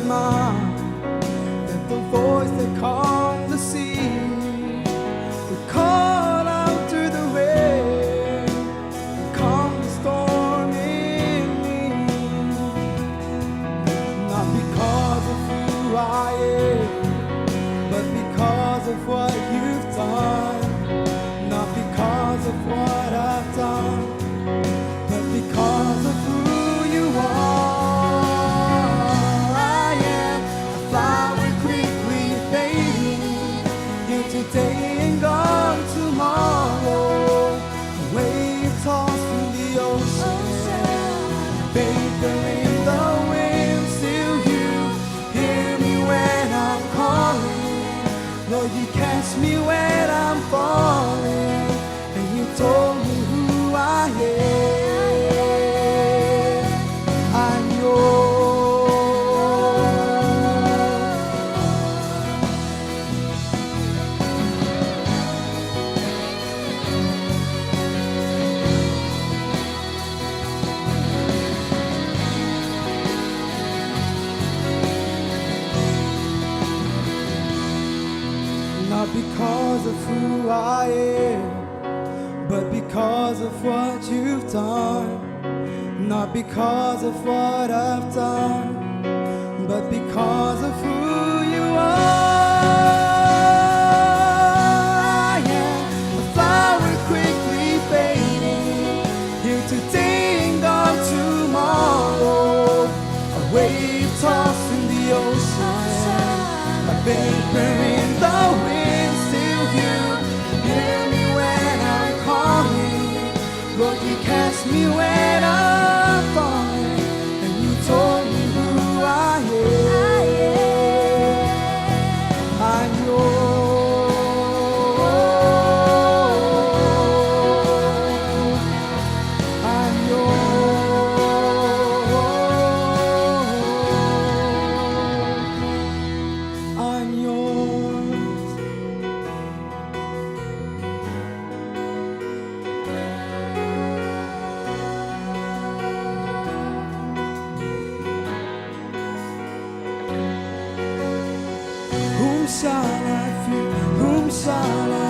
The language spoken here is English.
mind that the voice that calmed the sea would call out through the rain and calm the storm in me. Not because of who I am, but because of what you've done. Not because of what I've done, but because of who you are. I am a flower quickly fading, here today and gone tomorrow. A wave tossed in the ocean, vapor in the wind. Still you hear me when I'm calling. Lord, you catch me when I'm falling, and you told me who I am. I'm not because of who I am, but because of what you've done. Not because of what I've done, but because of who you are. I am a flower quickly fading, here today and gone tomorrow. A wave tossed in the ocean, a vapor in the wind. Still you hear me when I'm calling. Lord, you catch me when I'm falling, and you told me who I am. I'm yours. I'm yours. I'm yours. Whom shall I fear? Whom shall I